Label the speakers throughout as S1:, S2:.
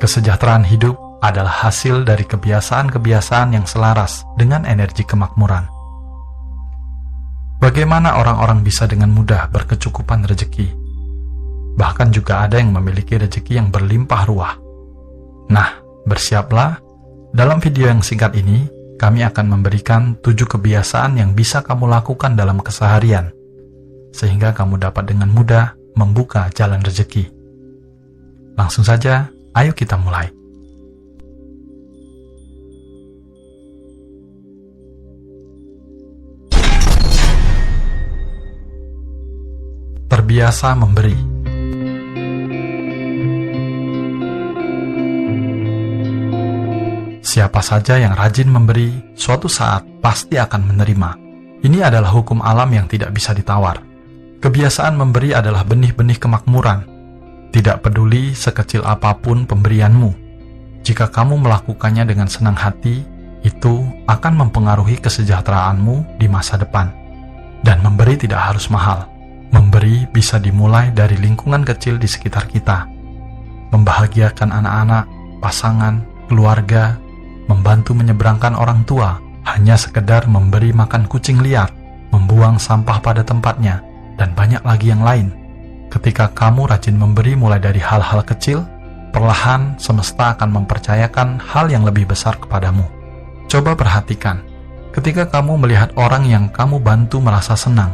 S1: Kesejahteraan hidup adalah hasil dari kebiasaan-kebiasaan yang selaras dengan energi kemakmuran. Bagaimana orang-orang bisa dengan mudah berkecukupan rezeki? Bahkan juga ada yang memiliki rezeki yang berlimpah ruah. Nah, bersiaplah. Dalam video yang singkat ini, kami akan memberikan 7 kebiasaan yang bisa kamu lakukan dalam keseharian, sehingga kamu dapat dengan mudah membuka jalan rezeki. Langsung saja, ayo kita mulai. Terbiasa memberi. Siapa saja yang rajin memberi, suatu saat pasti akan menerima. Ini adalah hukum alam yang tidak bisa ditawar. Kebiasaan memberi adalah benih-benih kemakmuran. Tidak peduli sekecil apapun pemberianmu. Jika kamu melakukannya dengan senang hati, itu akan mempengaruhi kesejahteraanmu di masa depan. Dan memberi tidak harus mahal. Memberi bisa dimulai dari lingkungan kecil di sekitar kita. Membahagiakan anak-anak, pasangan, keluarga, membantu menyeberangkan orang tua, hanya sekedar memberi makan kucing liar, membuang sampah pada tempatnya, dan banyak lagi yang lain. Ketika kamu rajin memberi mulai dari hal-hal kecil, perlahan semesta akan mempercayakan hal yang lebih besar kepadamu. Coba perhatikan, ketika kamu melihat orang yang kamu bantu merasa senang,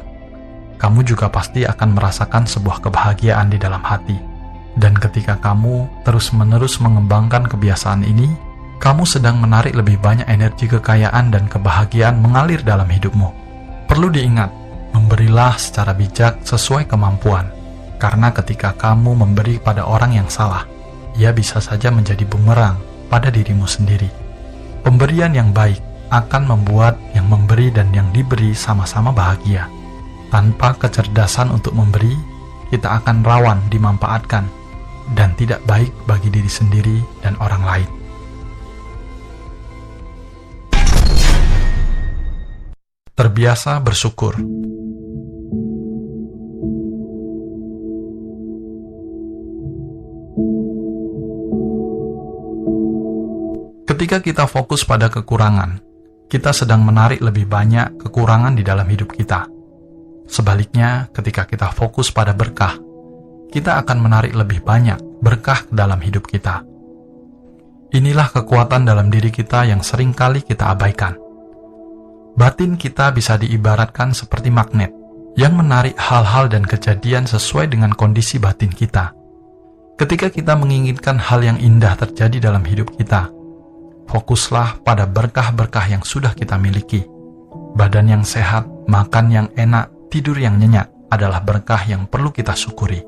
S1: kamu juga pasti akan merasakan sebuah kebahagiaan di dalam hati. Dan ketika kamu terus-menerus mengembangkan kebiasaan ini, kamu sedang menarik lebih banyak energi kekayaan dan kebahagiaan mengalir dalam hidupmu. Perlu diingat, memberilah secara bijak sesuai kemampuan. Karena ketika kamu memberi pada orang yang salah, ia bisa saja menjadi bumerang pada dirimu sendiri. Pemberian yang baik akan membuat yang memberi dan yang diberi sama-sama bahagia. Tanpa kecerdasan untuk memberi, kita akan rawan dimanfaatkan dan tidak baik bagi diri sendiri dan orang lain. Terbiasa bersyukur. Ketika kita fokus pada kekurangan, kita sedang menarik lebih banyak kekurangan di dalam hidup kita. Sebaliknya, ketika kita fokus pada berkah, kita akan menarik lebih banyak berkah ke dalam hidup kita. Inilah kekuatan dalam diri kita yang sering kali kita abaikan. Batin kita bisa diibaratkan seperti magnet yang menarik hal-hal dan kejadian sesuai dengan kondisi batin kita. Ketika kita menginginkan hal yang indah terjadi dalam hidup kita, fokuslah pada berkah-berkah yang sudah kita miliki. Badan yang sehat, makan yang enak, tidur yang nyenyak adalah berkah yang perlu kita syukuri.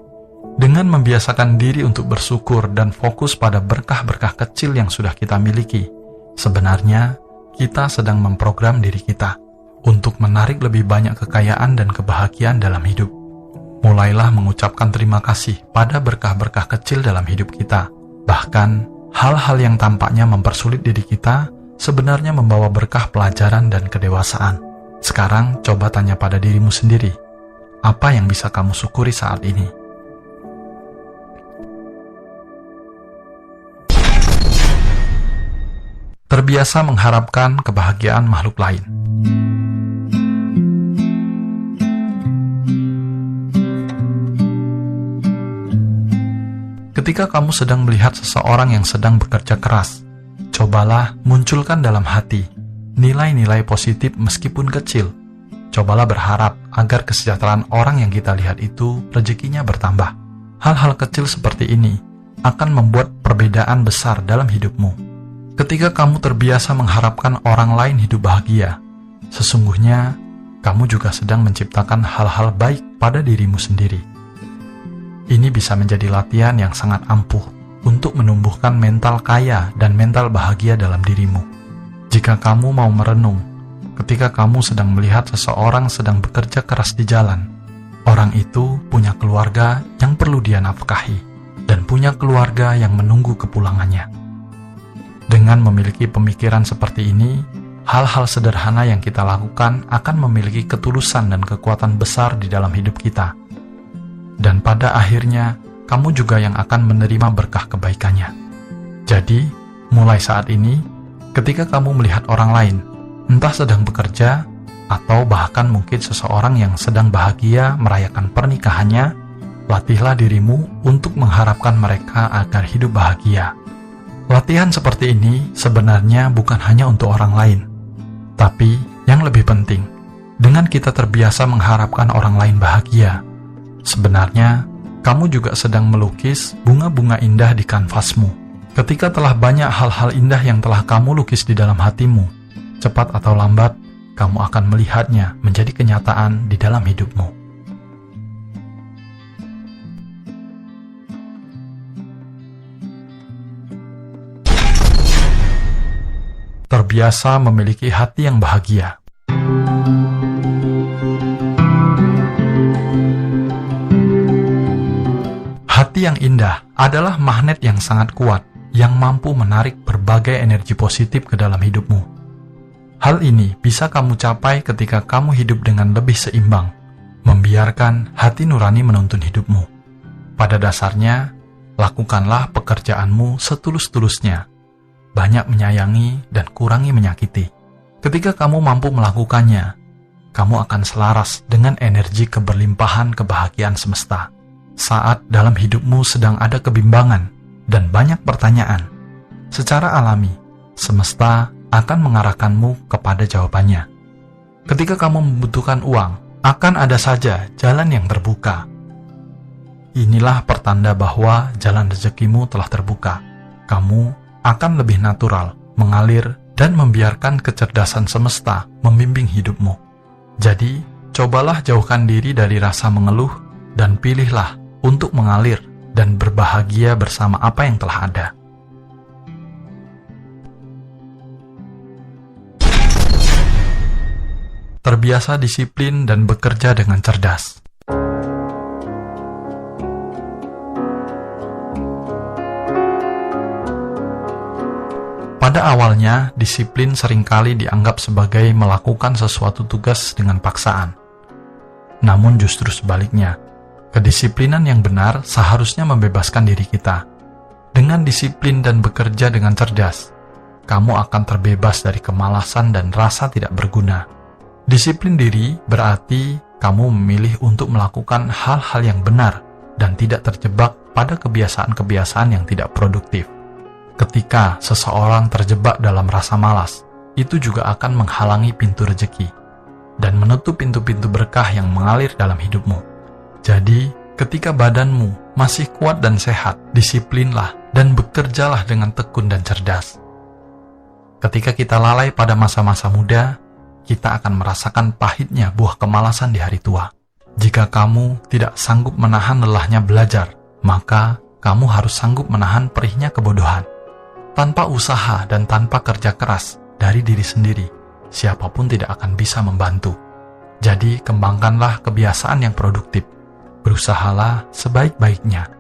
S1: Dengan membiasakan diri untuk bersyukur dan fokus pada berkah-berkah kecil yang sudah kita miliki, sebenarnya kita sedang memprogram diri kita untuk menarik lebih banyak kekayaan dan kebahagiaan dalam hidup. Mulailah mengucapkan terima kasih pada berkah-berkah kecil dalam hidup kita. Bahkan, hal-hal yang tampaknya mempersulit diri kita sebenarnya membawa berkah pelajaran dan kedewasaan. Sekarang coba tanya pada dirimu sendiri, apa yang bisa kamu syukuri saat ini? Terbiasa mengharapkan kebahagiaan makhluk lain. Ketika kamu sedang melihat seseorang yang sedang bekerja keras, cobalah munculkan dalam hati nilai-nilai positif meskipun kecil. Cobalah berharap agar kesejahteraan orang yang kita lihat itu rezekinya bertambah. Hal-hal kecil seperti ini akan membuat perbedaan besar dalam hidupmu. Ketika kamu terbiasa mengharapkan orang lain hidup bahagia, sesungguhnya kamu juga sedang menciptakan hal-hal baik pada dirimu sendiri. Ini bisa menjadi latihan yang sangat ampuh untuk menumbuhkan mental kaya dan mental bahagia dalam dirimu. Jika kamu mau merenung, ketika kamu sedang melihat seseorang sedang bekerja keras di jalan, orang itu punya keluarga yang perlu dia nafkahi, dan punya keluarga yang menunggu kepulangannya. Dengan memiliki pemikiran seperti ini, hal-hal sederhana yang kita lakukan akan memiliki ketulusan dan kekuatan besar di dalam hidup kita. Dan pada akhirnya, kamu juga yang akan menerima berkah kebaikannya. Jadi, mulai saat ini, ketika kamu melihat orang lain, entah sedang bekerja, atau bahkan mungkin seseorang yang sedang bahagia merayakan pernikahannya, latihlah dirimu untuk mengharapkan mereka agar hidup bahagia. Latihan seperti ini sebenarnya bukan hanya untuk orang lain, tapi yang lebih penting, dengan kita terbiasa mengharapkan orang lain bahagia, sebenarnya kamu juga sedang melukis bunga-bunga indah di kanvasmu. Ketika telah banyak hal-hal indah yang telah kamu lukis di dalam hatimu, cepat atau lambat, kamu akan melihatnya menjadi kenyataan di dalam hidupmu. Terbiasa memiliki hati yang bahagia. Hati yang indah adalah magnet yang sangat kuat yang mampu menarik berbagai energi positif ke dalam hidupmu. Hal ini bisa kamu capai ketika kamu hidup dengan lebih seimbang, membiarkan hati nurani menuntun hidupmu. Pada dasarnya, lakukanlah pekerjaanmu setulus-tulusnya, banyak menyayangi dan kurangi menyakiti. Ketika kamu mampu melakukannya, kamu akan selaras dengan energi keberlimpahan kebahagiaan semesta. Saat dalam hidupmu sedang ada kebimbangan dan banyak pertanyaan, secara alami, semesta akan mengarahkanmu kepada jawabannya. Ketika kamu membutuhkan uang, akan ada saja jalan yang terbuka. Inilah pertanda bahwa jalan rezekimu telah terbuka. Kamu akan lebih natural, mengalir, dan membiarkan kecerdasan semesta membimbing hidupmu. Jadi, cobalah jauhkan diri dari rasa mengeluh dan pilihlah untuk mengalir dan berbahagia bersama apa yang telah ada. Terbiasa disiplin dan bekerja dengan cerdas. Pada awalnya, disiplin seringkali dianggap sebagai melakukan sesuatu tugas dengan paksaan. Namun justru sebaliknya, kedisiplinan yang benar seharusnya membebaskan diri kita. Dengan disiplin dan bekerja dengan cerdas, kamu akan terbebas dari kemalasan dan rasa tidak berguna. Disiplin diri berarti kamu memilih untuk melakukan hal-hal yang benar dan tidak terjebak pada kebiasaan-kebiasaan yang tidak produktif. Ketika seseorang terjebak dalam rasa malas, itu juga akan menghalangi pintu rezeki dan menutup pintu-pintu berkah yang mengalir dalam hidupmu. Jadi, ketika badanmu masih kuat dan sehat, disiplinlah dan bekerjalah dengan tekun dan cerdas. Ketika kita lalai pada masa-masa muda, kita akan merasakan pahitnya buah kemalasan di hari tua. Jika kamu tidak sanggup menahan lelahnya belajar, maka kamu harus sanggup menahan perihnya kebodohan. Tanpa usaha dan tanpa kerja keras dari diri sendiri, siapapun tidak akan bisa membantu. Jadi, kembangkanlah kebiasaan yang produktif. Berusahalah sebaik-baiknya,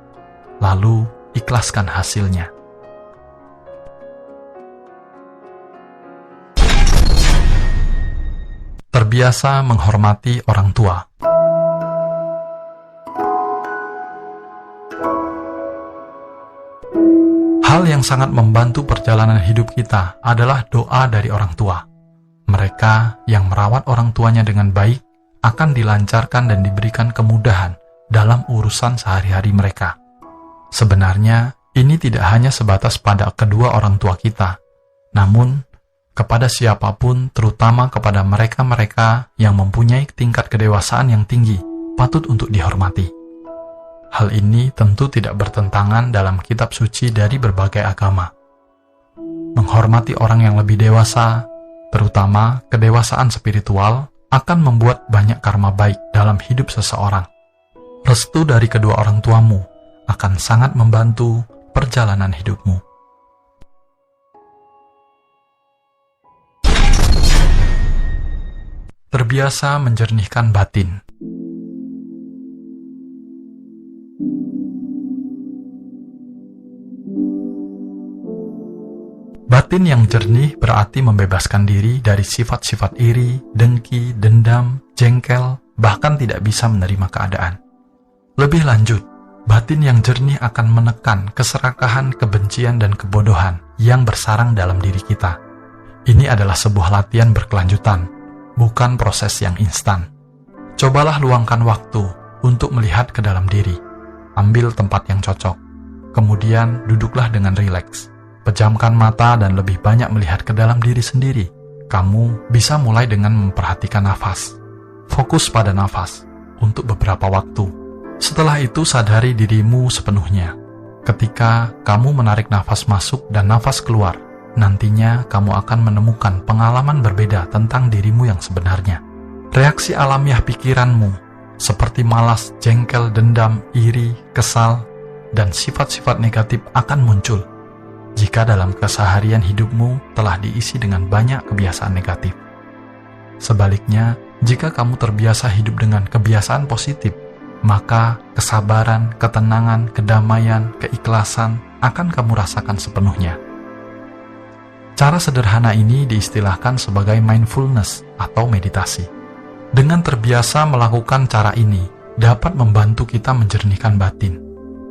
S1: lalu ikhlaskan hasilnya. Terbiasa menghormati orang tua. Hal yang sangat membantu perjalanan hidup kita adalah doa dari orang tua. Mereka yang merawat orang tuanya dengan baik akan dilancarkan dan diberikan kemudahan dalam urusan sehari-hari mereka. Sebenarnya, ini tidak hanya sebatas pada kedua orang tua kita, namun kepada siapapun, terutama kepada mereka-mereka yang mempunyai tingkat kedewasaan yang tinggi, patut untuk dihormati. Hal ini tentu tidak bertentangan dalam kitab suci dari berbagai agama. Menghormati orang yang lebih dewasa, terutama kedewasaan spiritual, akan membuat banyak karma baik dalam hidup seseorang. Restu dari kedua orang tuamu akan sangat membantu perjalanan hidupmu. Terbiasa menjernihkan batin. Batin yang jernih berarti membebaskan diri dari sifat-sifat iri, dengki, dendam, jengkel, bahkan tidak bisa menerima keadaan. Lebih lanjut, Batin yang jernih akan menekan keserakahan, kebencian, dan kebodohan yang bersarang dalam diri kita. Ini adalah sebuah latihan berkelanjutan, bukan proses yang instan. Cobalah luangkan waktu untuk melihat ke dalam diri. Ambil tempat yang cocok. Kemudian duduklah dengan rileks. Pejamkan mata dan lebih banyak melihat ke dalam diri sendiri. Kamu bisa mulai dengan memperhatikan nafas. Fokus pada nafas untuk beberapa waktu. Setelah itu sadari dirimu sepenuhnya. Ketika kamu menarik nafas masuk dan nafas keluar, nantinya kamu akan menemukan pengalaman berbeda tentang dirimu yang sebenarnya. Reaksi alamiah pikiranmu, seperti malas, jengkel, dendam, iri, kesal, dan sifat-sifat negatif akan muncul jika dalam keseharian hidupmu telah diisi dengan banyak kebiasaan negatif. Sebaliknya, jika kamu terbiasa hidup dengan kebiasaan positif, maka kesabaran, ketenangan, kedamaian, keikhlasan akan kamu rasakan sepenuhnya. Cara sederhana ini diistilahkan sebagai mindfulness atau meditasi. Dengan terbiasa melakukan cara ini, dapat membantu kita menjernihkan batin.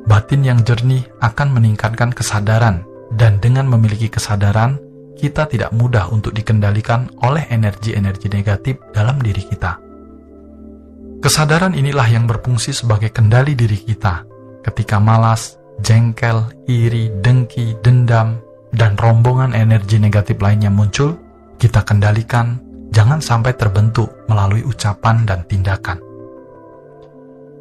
S1: Batin yang jernih akan meningkatkan kesadaran, dan dengan memiliki kesadaran, kita tidak mudah untuk dikendalikan oleh energi-energi negatif dalam diri kita. Kesadaran inilah yang berfungsi sebagai kendali diri kita ketika malas, jengkel, iri, dengki, dendam, dan rombongan energi negatif lainnya muncul. Kita kendalikan, jangan sampai terbentuk melalui ucapan dan tindakan.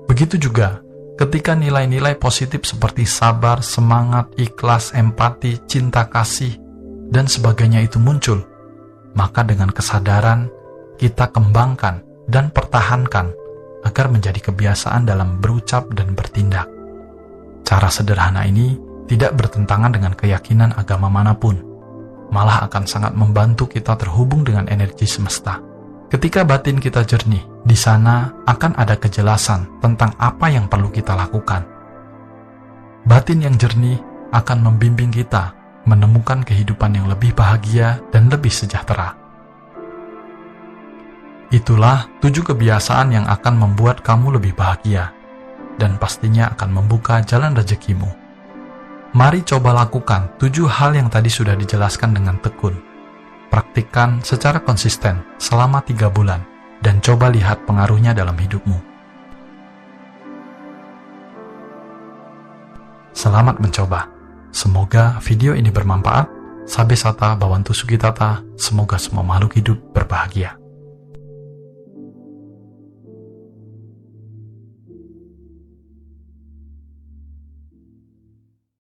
S1: Begitu juga ketika nilai-nilai positif seperti sabar, semangat, ikhlas, empati, cinta kasih, dan sebagainya itu muncul, maka dengan kesadaran kita kembangkan dan pertahankan agar menjadi kebiasaan dalam berucap dan bertindak. Cara sederhana ini tidak bertentangan dengan keyakinan agama manapun, malah akan sangat membantu kita terhubung dengan energi semesta. Ketika batin kita jernih, di sana akan ada kejelasan tentang apa yang perlu kita lakukan. Batin yang jernih akan membimbing kita menemukan kehidupan yang lebih bahagia dan lebih sejahtera. Itulah 7 kebiasaan yang akan membuat kamu lebih bahagia dan pastinya akan membuka jalan rezekimu. Mari coba lakukan 7 hal yang tadi sudah dijelaskan dengan tekun. Praktikkan secara konsisten selama 3 bulan dan coba lihat pengaruhnya dalam hidupmu. Selamat mencoba. Semoga video ini bermanfaat. Sabe sata bawantu sugitata. Semoga semua makhluk hidup berbahagia.